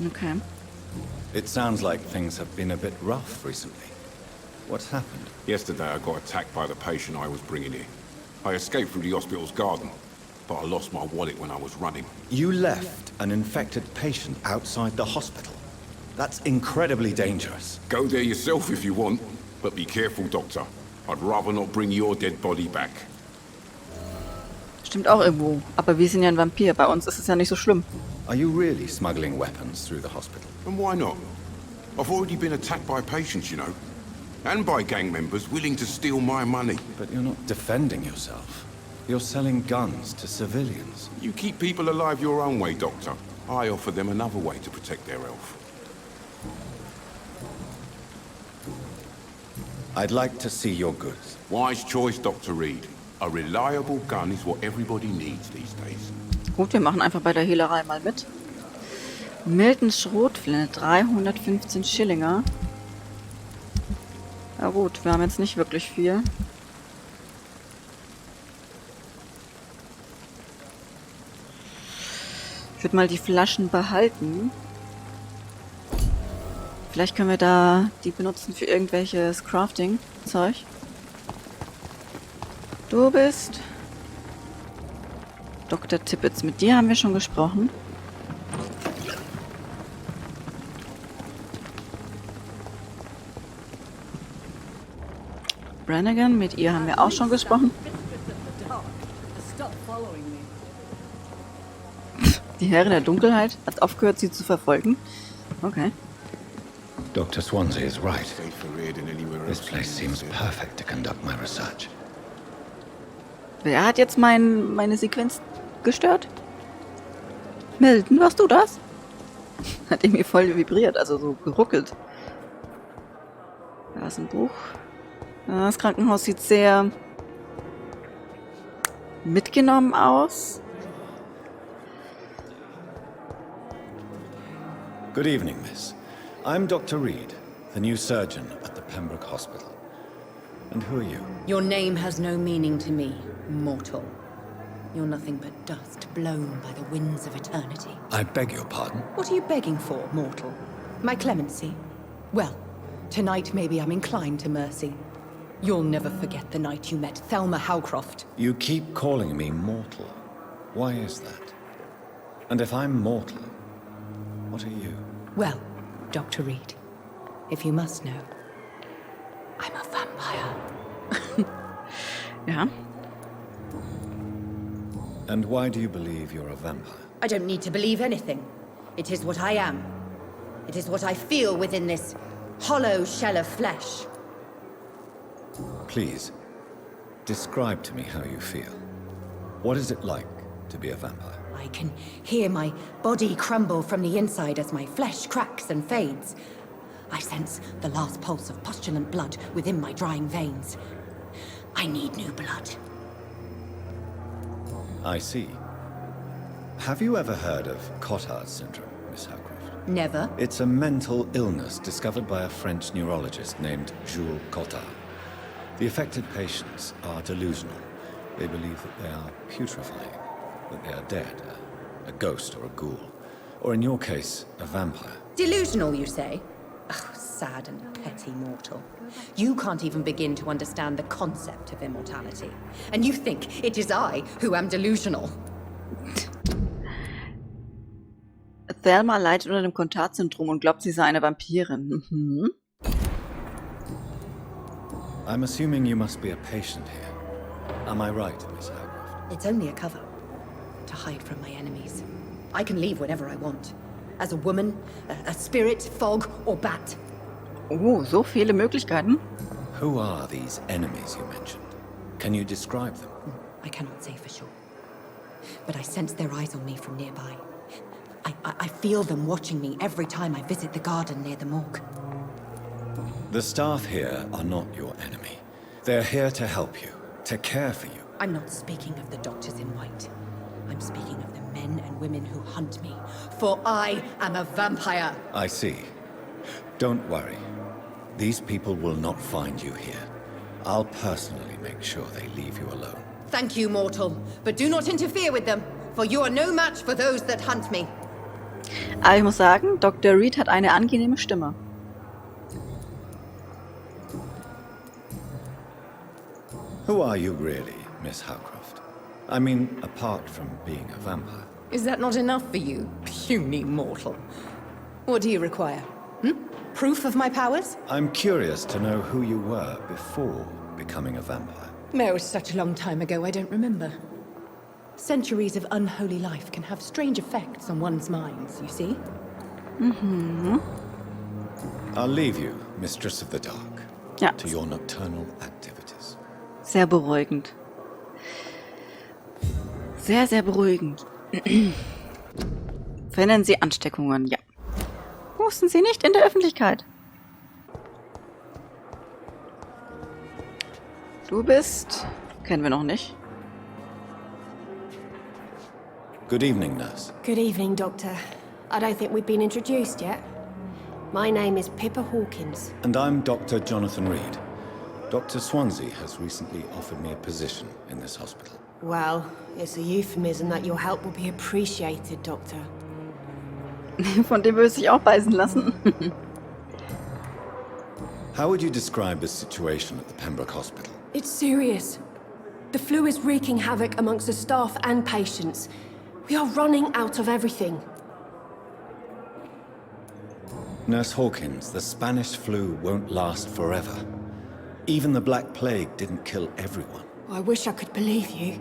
Okay. It sounds like things have been a bit rough recently. What's happened? Yesterday I got attacked by the patient I was bringing here. I escaped through the hospital's garden, but I lost my wallet when I was running. You left an infected patient outside the hospital. That's incredibly dangerous. Go there yourself if you want, but be careful, Doctor. I'd rather not bring your dead body back. Stimmt auch irgendwo. Aber wir sind ja ein Vampir. Bei uns ist es ja nicht so schlimm. Are you really smuggling weapons through the hospital? And why not? I've already been attacked by patients, you know. And by gang members willing to steal my money. But you're not defending yourself. You're selling guns to civilians. You keep people alive your own way, Doctor. I offer them another way to protect their health. I'd like to see your goods. Wise choice, Dr. Reed. A reliable gun is what everybody needs these days. Gut, wir machen einfach bei der Hehlerei mal mit. Milton Schrotflinte, 315 Schillinger. Ja gut, wir haben jetzt nicht wirklich viel. Ich würde mal die Flaschen behalten. Vielleicht können wir da die benutzen für irgendwelches Crafting-Zeug. Du bist Dr. Tippets. Mit dir haben wir schon gesprochen. Brannigan, mit ihr haben wir auch schon gesprochen. Die Herrin der Dunkelheit hat aufgehört, sie zu verfolgen. Okay. Dr. Swansea is right. This place seems perfect to conduct my research. Wer hat jetzt meine Sequenz gestört? Milton, warst du das? Hat irgendwie voll vibriert, also so geruckelt. Da ist ein Buch. Ja, das Krankenhaus sieht sehr mitgenommen aus. Good evening, miss. I'm Dr. Reed, the new surgeon at the Pembroke Hospital. And who are you? Your name has no meaning to me, mortal. You're nothing but dust blown by the winds of eternity. I beg your pardon? What are you begging for, mortal? My clemency? Well, tonight maybe I'm inclined to mercy. You'll never forget the night you met Thelma Howcroft. You keep calling me mortal. Why is that? And if I'm mortal, what are you? Well, Dr. Reed, if you must know, I'm a vampire. Ja. And why do you believe you're a vampire? I don't need to believe anything. It is what I am. It is what I feel within this hollow shell of flesh. Please, describe to me how you feel. What is it like to be a vampire? I can hear my body crumble from the inside as my flesh cracks and fades. I sense the last pulse of postulant blood within my drying veins. I need new blood. I see. Have you ever heard of Cotard's syndrome, Miss Howcroft? Never. It's a mental illness discovered by a French neurologist named Jules Cotard. The affected patients are delusional. They believe that they are putrefying, that they are dead, a ghost or a ghoul, or in your case, a vampire. Delusional, you say? Oh, sad and petty mortal. You can't even begin to understand the concept of immortality. And you think it is I who am delusional. Thelma leidet unter dem Cotard-Syndrom und glaubt, sie sei eine Vampirin. Mhm. I'm assuming you must be a patient here. Am I right, Miss Howcroft? It's only a cover. To hide from my enemies. I can leave whenever I want. As a woman, a spirit, fog, or bat. Oh, so viele Möglichkeiten. Who are these enemies you mentioned? Can you describe them? I cannot say for sure. But I sense their eyes on me from nearby. I feel them watching me every time I visit the garden near the morgue. The staff here are not your enemy. They're here to help you, to care for you. I'm not speaking of the doctors in white. I'm speaking of the men and women who hunt me. For I am a vampire. I see. Don't worry. These people will not find you here. I'll personally make sure they leave you alone. Thank you, mortal. But do not interfere with them, for you are no match for those that hunt me. Aber ich muss sagen, Dr. Reed hat eine angenehme Stimme. Who are you really, Miss Howcroft? I mean, apart from being a vampire. Is that not enough for you, puny mortal? What do you require? Proof of my powers? I'm curious to know who you were before becoming a vampire. No, it's such a long time ago, I don't remember. Centuries of unholy life can have strange effects on one's minds, you see? I'll leave you, Mistress of the Dark, Ja, to your nocturnal activities. sehr beruhigend. Sehr, sehr beruhigend. Verhindern Sie Ansteckungen, ja. Husten Sie nicht in der Öffentlichkeit. Du bist... kennen wir noch nicht. Good evening, nurse. Good evening, Doctor. I don't think we've been introduced yet. My name is Pippa Hawkins. And I'm Dr. Jonathan Reed. Dr. Swansea has recently offered me a position in this hospital. Well, it's a euphemism that your help will be appreciated, Doctor. Von dem würde ich auch beißen lassen. How would you describe the situation at the Pembroke Hospital? It's serious. The flu is wreaking havoc amongst the staff and patients. We are running out of everything. Nurse Hawkins, the Spanish flu won't last forever. Even the Black Plague didn't kill everyone. I wish I could believe you.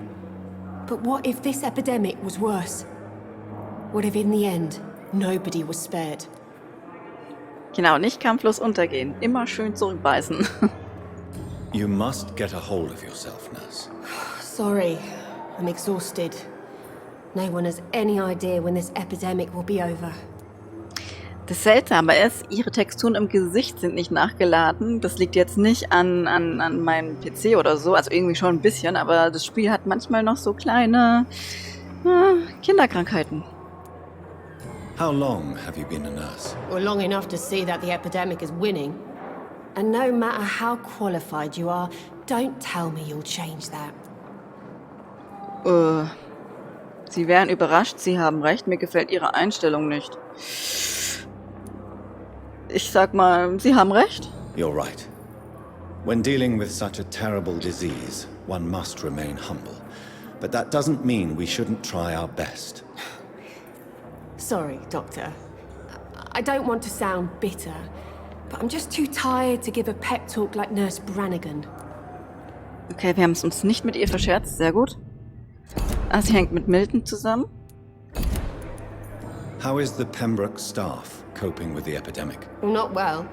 But what if this epidemic was worse? What if in the end, nobody was spared? Genau, nicht kampflos untergehen. Immer schön zurückbeißen. You must get a hold of yourself, nurse. Sorry, I'm exhausted. No one has any idea when this epidemic will be over. Das Seltsame ist, ihre Texturen im Gesicht sind nicht nachgeladen. Das liegt jetzt nicht an meinem PC oder so, also irgendwie schon ein bisschen, aber das Spiel hat manchmal noch so kleine Kinderkrankheiten. How long have you been a nurse? Well, long enough to see that the epidemic is winning. And no matter how qualified you are, don't tell me you'll change that. Sie wären überrascht, Sie haben recht, mir gefällt Ihre Einstellung nicht. Ich sag mal, Sie haben recht. You're right. When dealing with such a terrible disease, one must remain humble. But that doesn't mean we shouldn't try our best. Sorry, Doctor. I don't want to sound bitter, but I'm just too tired to give a pep talk like Nurse Brannigan. Okay, wir haben es uns nicht mit ihr verscherzt, sehr gut. Ah, sie hängt mit Milton zusammen. How is the Pembroke staff coping with the epidemic? Well, not well.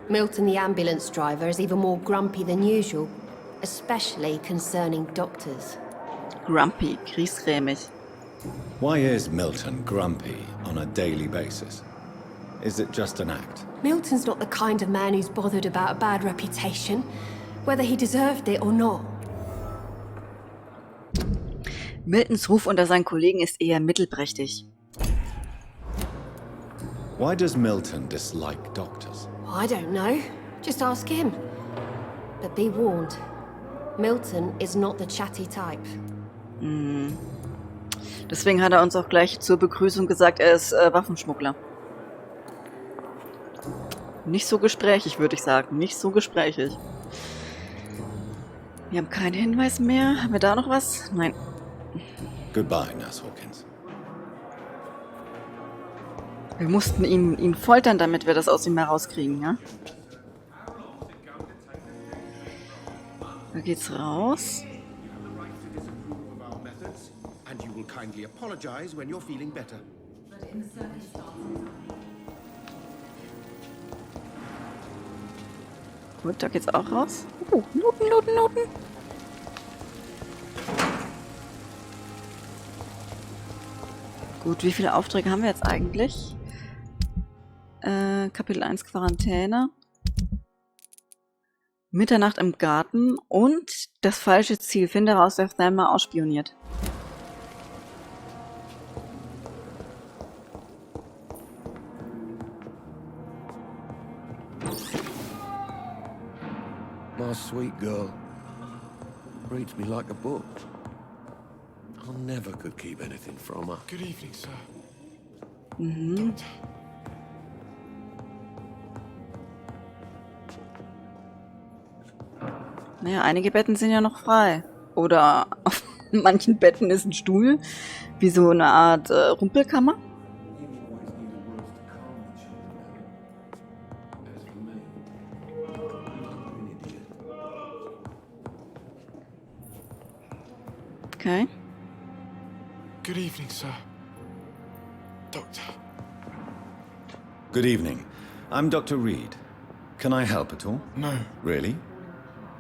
Milton, the ambulance driver, is even more grumpy than usual, especially concerning doctors. Grumpy, griesgrämig. Why is Milton grumpy on a daily basis? Is it just an act? Milton's not the kind of man who's bothered about a bad reputation, whether he deserved it or not. Miltons Ruf unter seinen Kollegen ist eher mittelprächtig. Why does Milton dislike doctors? I don't know. Just ask him. But be warned. Milton is not the chatty type. Deswegen hat er uns auch gleich zur Begrüßung gesagt, er ist Waffenschmuggler. Nicht so gesprächig, würde ich sagen. Nicht so gesprächig. Wir haben keinen Hinweis mehr. Haben wir da noch was? Nein. Goodbye, Nurse Hawkins. Wir mussten ihn foltern, damit wir das aus ihm herauskriegen, ja? Da geht's raus. And you will kindly apologize when you're feeling better. Gut, da geht's auch raus. Noten. Gut, wie viele Aufträge haben wir jetzt eigentlich? Kapitel 1 Quarantäne. Mitternacht im Garten und das falsche Ziel. Finde heraus, wer Thelma ausspioniert. My sweet girl reads me like a book. I never could keep anything from her. Good evening, sir. Mhm. Naja, einige Betten sind ja noch frei. Oder auf manchen Betten ist ein Stuhl, wie so eine Art Rumpelkammer. Okay. Good evening, sir. Doctor. Good evening. I'm Dr. Reed. Can I help at all? No, Really?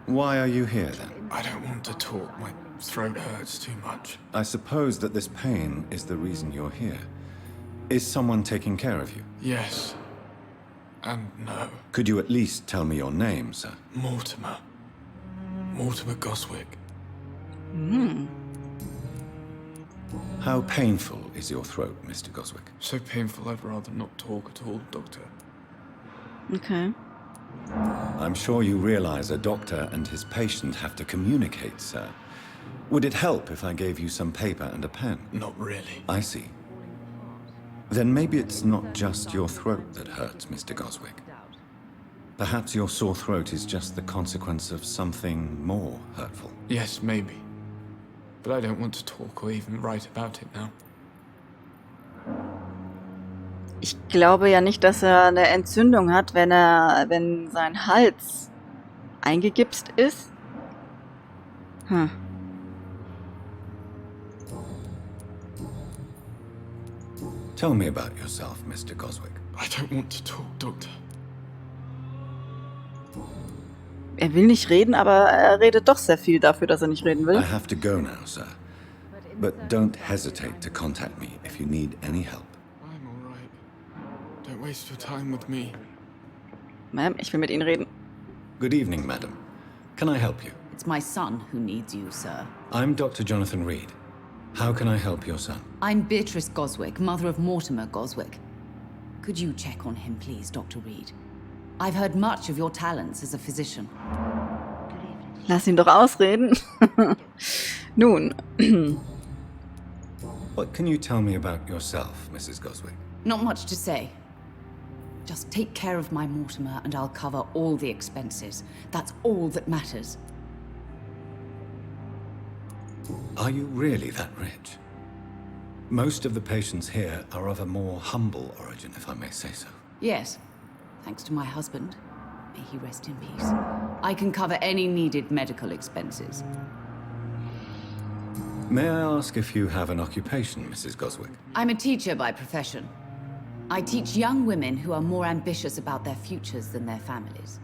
Why are you here then? I don't want to talk. My throat hurts too much. I suppose that this pain is the reason you're here. Is someone taking care of you? Yes. And no. Could you at least tell me your name, sir? Mortimer. Mortimer Goswick. How painful is your throat, Mr. Goswick? So painful I'd rather not talk at all, Doctor. Okay. I'm sure you realize a doctor and his patient have to communicate, sir. Would it help if I gave you some paper and a pen? Not really. I see. Then maybe it's not just your throat that hurts, Mr. Goswick. Perhaps your sore throat is just the consequence of something more hurtful. Yes, maybe. But I don't want to talk or even write about it now. Ich glaube ja nicht, dass er eine Entzündung hat, wenn sein Hals eingegipst ist. Hm. Tell me about yourself, Mr. Goswick. I don't want to talk, Doctor. Er will nicht reden, aber er redet doch sehr viel dafür, dass er nicht reden I will. have to go now, sir. But don't hesitate to contact me if you need any help. I'm all right. Don't waste your time with me. Ma'am, ich will mit Ihnen reden. Good evening, madam. Can I help you? It's my son who needs you, sir. I'm Dr. Jonathan Reed. How can I help your son? I'm Beatrice Goswick, mother of Mortimer Goswick. Could you check on him, please, Dr. Reed? I've heard much of your talents as a physician. Lass ihn doch ausreden. Nun, What can you tell me about yourself, Mrs. Goswick? Not much to say. Just take care of my Mortimer and I'll cover all the expenses. That's all that matters. Are you really that rich? Most of the patients here are of a more humble origin, if I may say so. Yes, thanks to my husband. May he rest in peace. I can cover any needed medical expenses. May I ask if you have an occupation, Mrs. Goswick? I'm a teacher by profession. I teach young women who are more ambitious about their futures than their families.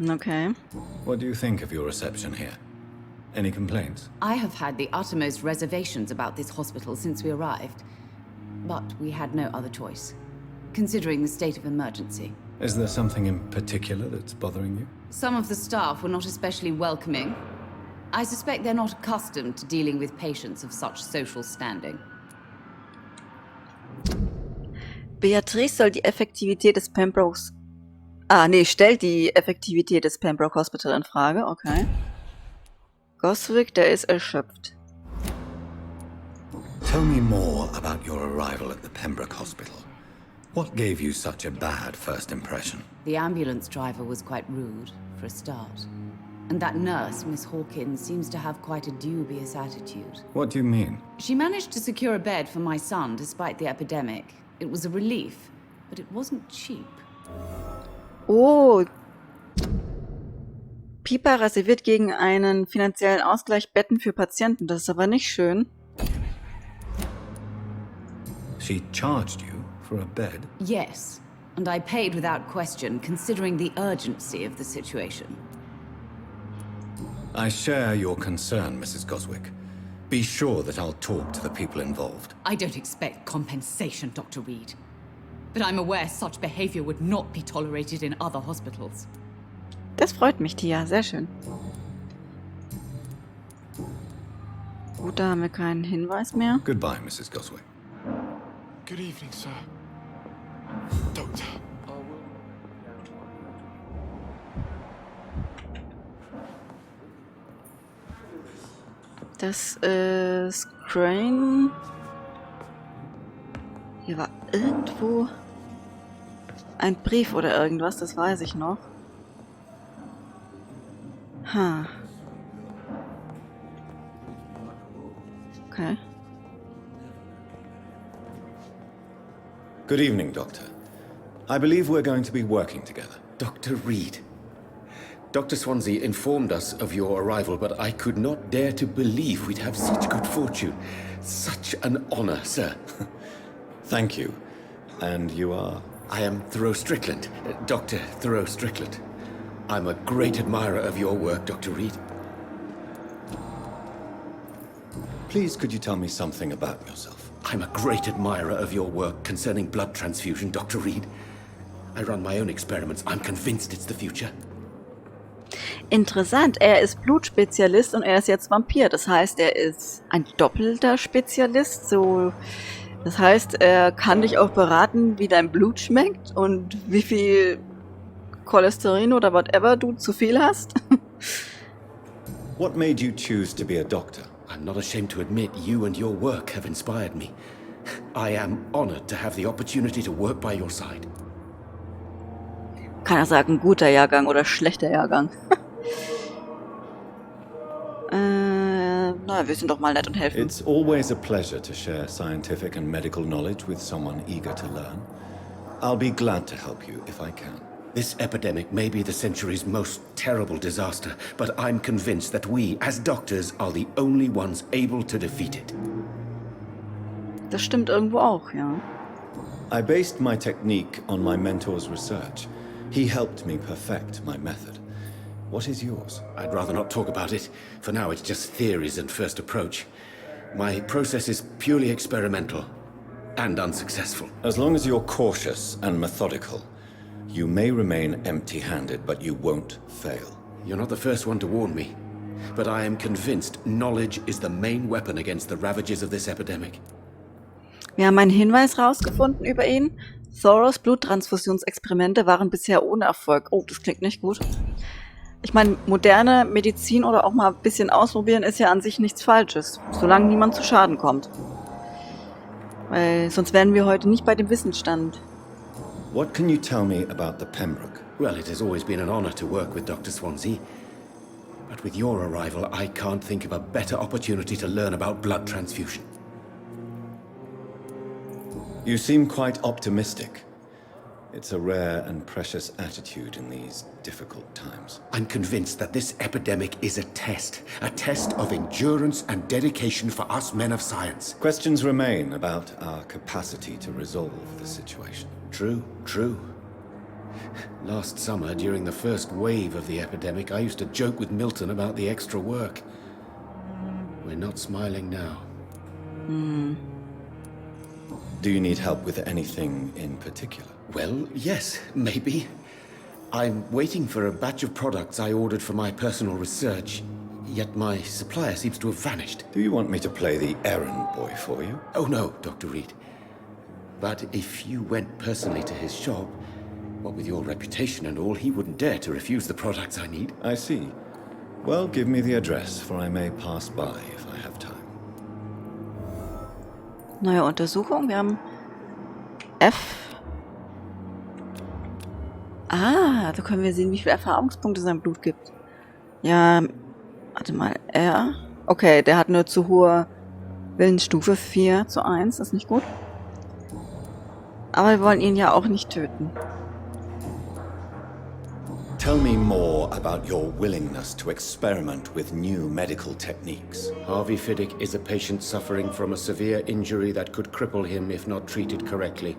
okay. What do you think of your reception here? Any complaints? I have had the uttermost reservations about this hospital since we arrived. But we had no other choice, considering the state of emergency. Is there something in particular that's bothering you? Some of the staff were not especially welcoming. I suspect they're not accustomed to dealing with patients of such social standing. Beatrice soll die Effektivität des Pembrokes... stellt die Effektivität des Pembroke Hospital in Frage, okay. Goswick, der ist erschöpft. Tell me more about your arrival at the Pembroke Hospital. What gave you such a bad first impression? The ambulance driver was quite rude, for a start. And that nurse, Miss Hawkins, seems to have quite a dubious attitude. What do you mean? She managed to secure a bed for my son despite the epidemic. It was a relief, but it wasn't cheap. Oh. Pipa reserviert gegen einen finanziellen Ausgleich Betten für Patienten. Das ist aber nicht schön. She charged you for a bed? Yes, and I paid without question, considering the urgency of the situation. I share your concern, Mrs. Goswick. Be sure that I'll talk to the people involved. I don't expect compensation, Dr. Reed. But I'm aware such behavior would not be tolerated in other hospitals. Das freut mich, Tia. Sehr schön. Gut, da haben wir keinen Hinweis mehr. Goodbye, Mrs. Goswick. Good evening, sir. Doctor. Das ist Crane. irgendwo ein Brief oder irgendwas, das weiß ich noch. Okay. Good evening, Doctor. I believe we're going to be working together. Dr. Reed. Dr. Swansea informed us of your arrival, but I could not dare to believe we'd have such good fortune. Such an honor, sir. Thank you. And you are? I am Thoreau Strickland, Dr. Thoreau Strickland. I'm a great admirer of your work, Dr. Reed. Please, could you tell me something about yourself? I'm a great admirer of your work concerning blood transfusion, Dr. Reed. I run my own experiments. I'm convinced it's the future. Interessant, er ist Blutspezialist und er ist jetzt Vampir. Das heißt, er ist ein doppelter Spezialist. So, das heißt, er kann dich auch beraten, wie dein Blut schmeckt und wie viel Cholesterin oder whatever du zu viel hast. What made you choose to be a doctor? I'm not ashamed to admit you and your work have inspired me. I am honored to have the opportunity to work by your side. Kann er sagen, guter Jahrgang oder schlechter Jahrgang? Na, wir sind doch mal nett und helfen. It's always a pleasure to share scientific and medical knowledge with someone eager to learn. I'll be glad to help you if I can. This epidemic may be the century's most terrible disaster, but I'm convinced that we, as doctors, are the only ones able to defeat it. Das stimmt irgendwo auch, ja. I based my technique on my mentor's research. He helped me perfect my method. What is yours? I'd rather not talk about it. For now, it's just theories and first approach. My process is purely experimental and unsuccessful. As long as you're cautious and methodical, you may remain empty-handed, but you won't fail. You're not the first one to warn me, but I am convinced knowledge is the main weapon against the ravages of this epidemic. Wir haben einen Hinweis rausgefunden über ihn. Thoreaus Bluttransfusionsexperimente waren bisher ohne Erfolg. Oh, das klingt nicht gut. Ich meine, moderne Medizin oder auch mal ein bisschen ausprobieren ist ja an sich nichts Falsches, solange niemand zu Schaden kommt. Weil sonst wären wir heute nicht bei dem Wissensstand. What can you tell me about the Pembroke? Well, it has always been an honor to work with Dr. Swansea. But with your arrival, I can't think of a better opportunity to learn about blood transfusion. You seem quite optimistic. It's a rare and precious attitude in these difficult times. I'm convinced that this epidemic is a test of endurance and dedication for us men of science. Questions remain about our capacity to resolve the situation. True, true. Last summer, during the first wave of the epidemic, I used to joke with Milton about the extra work. We're not smiling now. Do you need help with anything in particular? Well, yes, maybe. I'm waiting for a batch of products I ordered for my personal research, yet my supplier seems to have vanished. Do you want me to play the errand boy for you? Oh no, Dr. Reed. But if you went personally to his shop, what with your reputation and all, he wouldn't dare to refuse the products I need. I see. Well, give me the address, for I may pass by if I have time. Neue Untersuchung. Wir haben F. Ah, da können wir sehen, wie viele Erfahrungspunkte sein Blut gibt. Ja, warte mal, R. Okay, der hat eine zu hohe Willensstufe 4:1, das ist nicht gut. Aber wir wollen ihn ja auch nicht töten. Tell me more about your willingness to experiment with new medical techniques. Harvey Fiddick is a patient suffering from a severe injury that could cripple him if not treated correctly.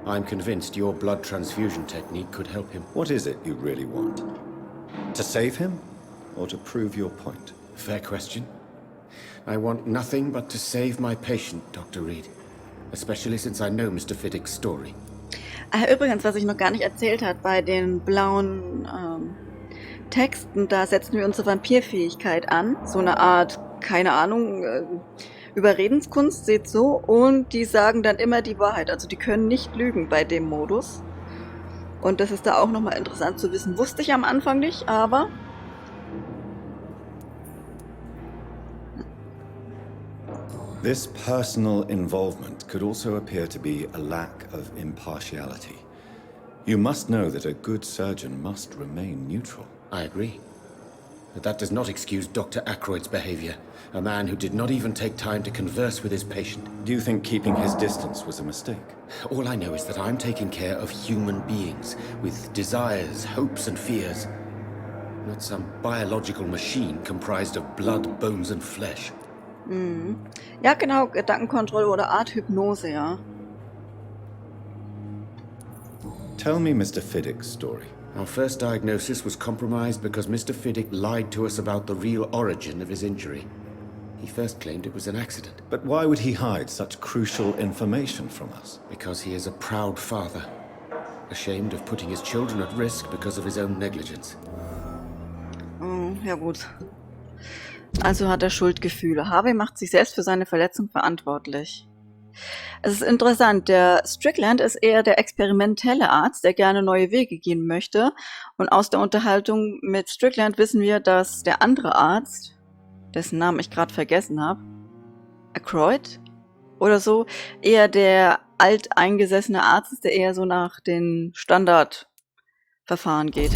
I'm convinced your blood transfusion technique could help him. What is it you really want? To save him, or to prove your point? Fair question. I want nothing but to save my patient, Dr. Reed. Especially since I know Mr. Fiddick's story. Ah, übrigens, was ich noch gar nicht erzählt habe, bei den blauen Texten, da setzen wir unsere Vampirfähigkeit an. So eine Art, keine Ahnung, Überredenskunst, seht so. Und die sagen dann immer die Wahrheit. Also die können nicht lügen bei dem Modus. Und das ist da auch nochmal interessant zu wissen. Wusste ich am Anfang nicht, aber... This personal involvement could also appear to be a lack of impartiality. You must know that a good surgeon must remain neutral. I agree. But that does not excuse Dr. Aykroyd's behavior. A man who did not even take time to converse with his patient. Do you think keeping his distance was a mistake? All I know is that I'm taking care of human beings with desires, hopes and fears. Not some biological machine comprised of blood, bones and flesh. Ja, genau, Gedankenkontrolle oder Art Hypnose, ja. Tell me Mr. Fiddick's story. Our first diagnosis was compromised because Mr. Fiddick lied to us about the real origin of his injury. He first claimed it was an accident. But why would he hide such crucial information from us? Because he is a proud father, ashamed of putting his children at risk because of his own negligence. Ja gut. Also hat er Schuldgefühle. Harvey macht sich selbst für seine Verletzung verantwortlich. Es ist interessant, der Strickland ist eher der experimentelle Arzt, der gerne neue Wege gehen möchte. Und aus der Unterhaltung mit Strickland wissen wir, dass der andere Arzt, dessen Namen ich gerade vergessen habe, Aykroyd oder so, eher der alteingesessene Arzt ist, der eher so nach den Standardverfahren geht.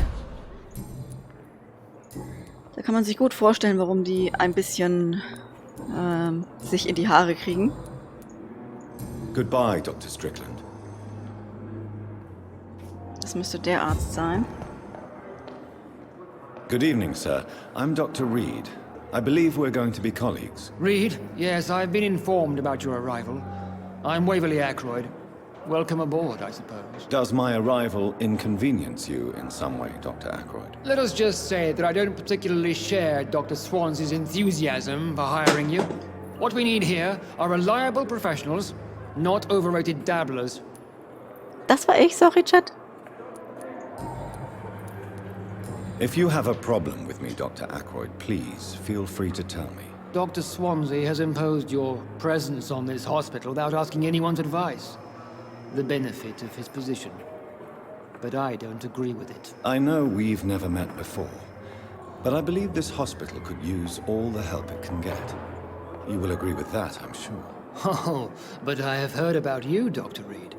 Da kann man sich gut vorstellen, warum die ein bisschen sich in die Haare kriegen. Goodbye, Dr. Strickland. Das müsste der Arzt sein. Good evening, sir. I'm Dr. Reed. I believe we're going to be colleagues. Reed? Yes, I've been informed about your arrival. I'm Waverly Aykroyd. Welcome aboard, I suppose. Does my arrival inconvenience you in some way, Dr. Aykroyd? Let us just say that I don't particularly share Dr. Swansea's enthusiasm for hiring you. What we need here are reliable professionals, not overrated dabblers. Das war ich, sorry, Chat. If you have a problem with me, Dr. Aykroyd, please feel free to tell me. Dr. Swansea has imposed your presence on this hospital without asking anyone's advice. The benefit of his position. But I don't agree with it. I know we've never met before, but I believe this hospital could use all the help it can get. You will agree with that, I'm sure. Oh, but I have heard about you, Dr. Reed.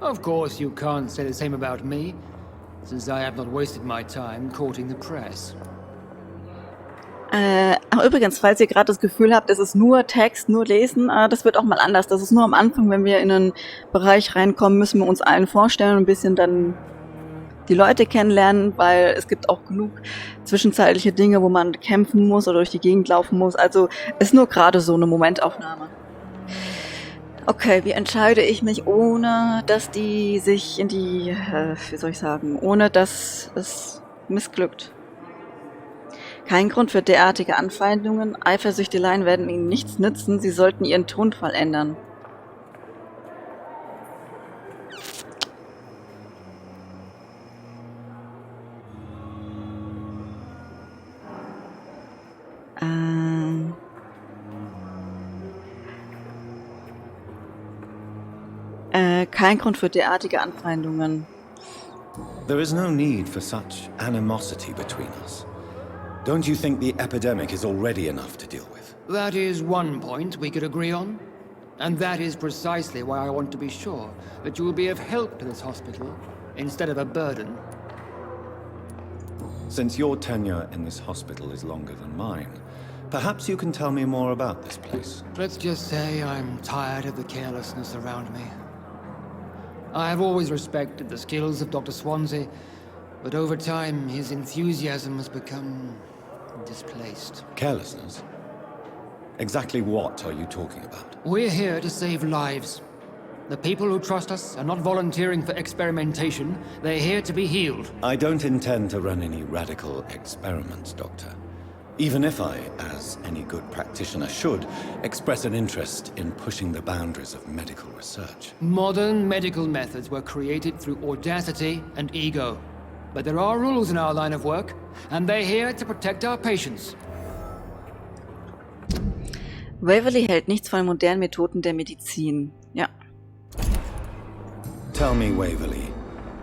Of course, you can't say the same about me, since I have not wasted my time courting the press. Übrigens, falls ihr gerade das Gefühl habt, es ist nur Text, nur Lesen, das wird auch mal anders. Das ist nur am Anfang, wenn wir in einen Bereich reinkommen, müssen wir uns allen vorstellen und ein bisschen dann die Leute kennenlernen, weil es gibt auch genug zwischenzeitliche Dinge, wo man kämpfen muss oder durch die Gegend laufen muss. Also ist nur gerade so eine Momentaufnahme. Okay, wie entscheide ich mich, ohne dass die sich in die, wie soll ich sagen, ohne dass es missglückt? Kein Grund für derartige Anfeindungen. Eifersüchteleien werden ihnen nichts nützen. Sie sollten ihren Tonfall ändern. Kein Grund für derartige Anfeindungen. There is no need for such animosity between us. Don't you think the epidemic is already enough to deal with? That is one point we could agree on. And that is precisely why I want to be sure that you will be of help to this hospital, instead of a burden. Since your tenure in this hospital is longer than mine, perhaps you can tell me more about this place. Let's just say I'm tired of the carelessness around me. I have always respected the skills of Dr. Swansea, but over time his enthusiasm has become displaced. Carelessness? Exactly what are you talking about? We're here to save lives. The people who trust us are not volunteering for experimentation. They're here to be healed. I don't intend to run any radical experiments, Doctor. Even if I, as any good practitioner should, express an interest in pushing the boundaries of medical research. Modern medical methods were created through audacity and ego. But there are rules in our line of work, and they're here to protect our patients. Waverly hält nichts von modernen Methoden der Medizin. Ja. Tell me, Waverly,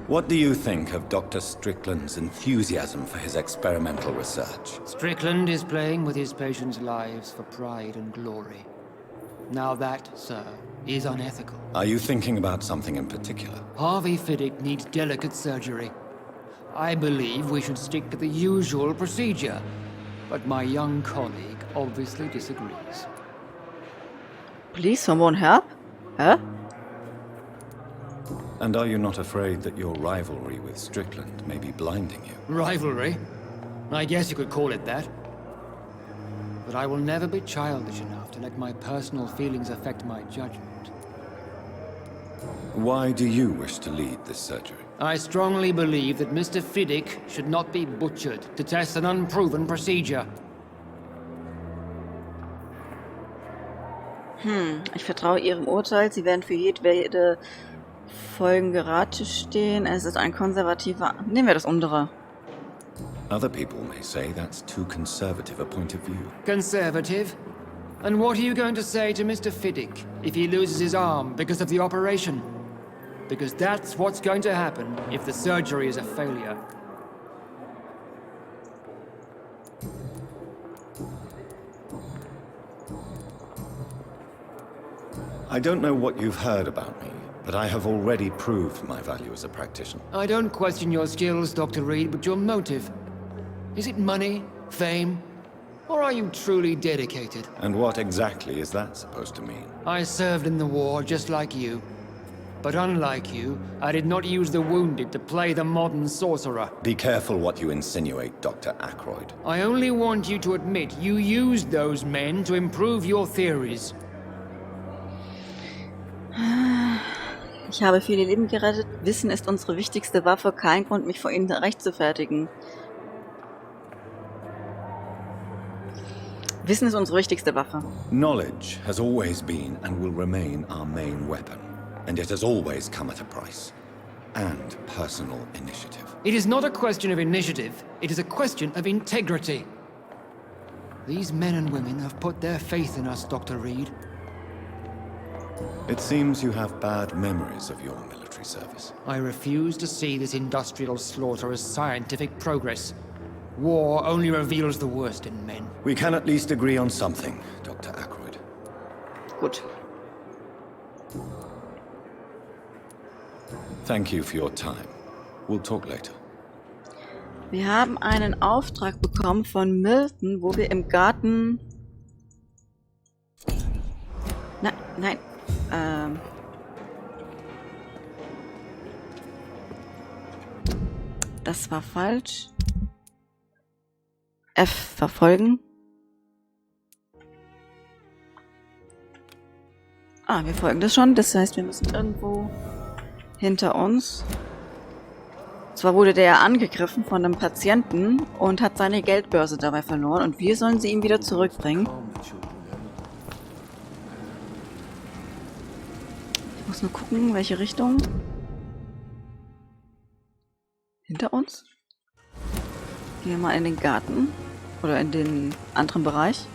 what do you think of Dr. Strickland's enthusiasm for his experimental research? Strickland is playing with his patients' lives for pride and glory. Now that, sir, is unethical. Are you thinking about something in particular? Harvey Fiddick needs delicate surgery. I believe we should stick to the usual procedure, but my young colleague obviously disagrees. Please, someone help? Huh? And are you not afraid that your rivalry with Strickland may be blinding you? Rivalry? I guess you could call it that. But I will never be childish enough to let my personal feelings affect my judgment. Why do you wish to lead this surgery? I strongly believe that Mr. Fiddick should not be butchered to test an unproven procedure. Ich vertraue Ihrem Urteil. Sie werden für jedwede Folgen Rate stehen. Es ist ein konservativer... Nehmen wir das untere. Other people may say that's too conservative a point of view. Conservative? And what are you going to say to Mr. Fiddick if he loses his arm because of the operation? Because that's what's going to happen if the surgery is a failure. I don't know what you've heard about me, but I have already proved my value as a practitioner. I don't question your skills, Dr. Reed, but your motive. Is it money, fame, or are you truly dedicated? And what exactly is that supposed to mean? I served in the war just like you. But unlike you, I did not use the wounded to play the modern sorcerer. Be careful what you insinuate, Dr. Aykroyd. I only want you to admit you used those men to improve your theories. Ich habe viele Leben gerettet. Wissen ist unsere wichtigste Waffe. Kein Grund, mich vor Ihnen rechtfertigen. Wissen ist unsere wichtigste Waffe. Knowledge has always been and will remain our main weapon. And it has always come at a price. And personal initiative. It is not a question of initiative. It is a question of integrity. These men and women have put their faith in us, Dr. Reed. It seems you have bad memories of your military service. I refuse to see this industrial slaughter as scientific progress. War only reveals the worst in men. We can at least agree on something, Dr. Aykroyd. Gut. Thank you for your time. We'll talk later. Wir haben einen Auftrag bekommen von Milton, wo wir im Garten... Nein. Das war falsch. F verfolgen. Wir folgen das schon. Das heißt, wir müssen irgendwo hinter uns. Zwar wurde der ja angegriffen von einem Patienten und hat seine Geldbörse dabei verloren und wir sollen sie ihm wieder zurückbringen. Ich muss nur gucken, welche Richtung. Hinter uns? Gehen wir mal in den Garten oder in den anderen Bereich.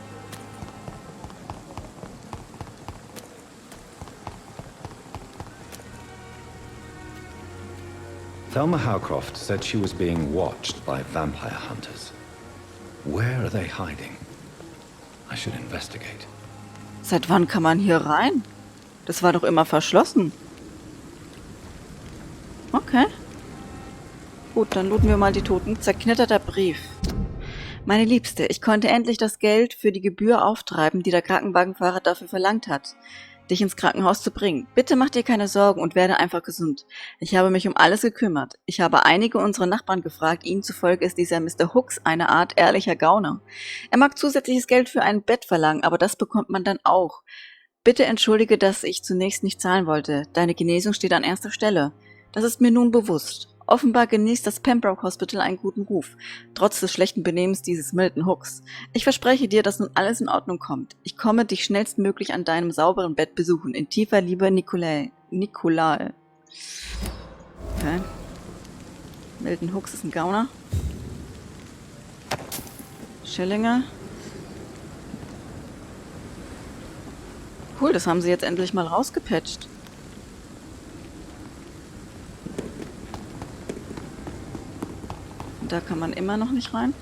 Thelma Howcroft said she was being watched by vampire hunters. Where are they hiding? I should investigate. Seit wann kann man hier rein? Das war doch immer verschlossen. Okay. Gut, dann looten wir mal die Toten. Zerknitterter Brief. Meine Liebste, ich konnte endlich das Geld für die Gebühr auftreiben, die der Krankenwagenfahrer dafür verlangt hat, dich ins Krankenhaus zu bringen. Bitte mach dir keine Sorgen und werde einfach gesund. Ich habe mich um alles gekümmert. Ich habe einige unserer Nachbarn gefragt. Ihnen zufolge ist dieser Mr. Hooks eine Art ehrlicher Gauner. Er mag zusätzliches Geld für ein Bett verlangen, aber das bekommt man dann auch. Bitte entschuldige, dass ich zunächst nicht zahlen wollte. Deine Genesung steht an erster Stelle. Das ist mir nun bewusst. Offenbar genießt das Pembroke Hospital einen guten Ruf, trotz des schlechten Benehmens dieses Milton Hooks. Ich verspreche dir, dass nun alles in Ordnung kommt. Ich komme dich schnellstmöglich an deinem sauberen Bett besuchen. In tiefer Liebe, Nikolai. Okay. Milton Hooks ist ein Gauner. Schillinge. Cool, das haben sie jetzt endlich mal rausgepatcht. Da kann man immer noch nicht rein.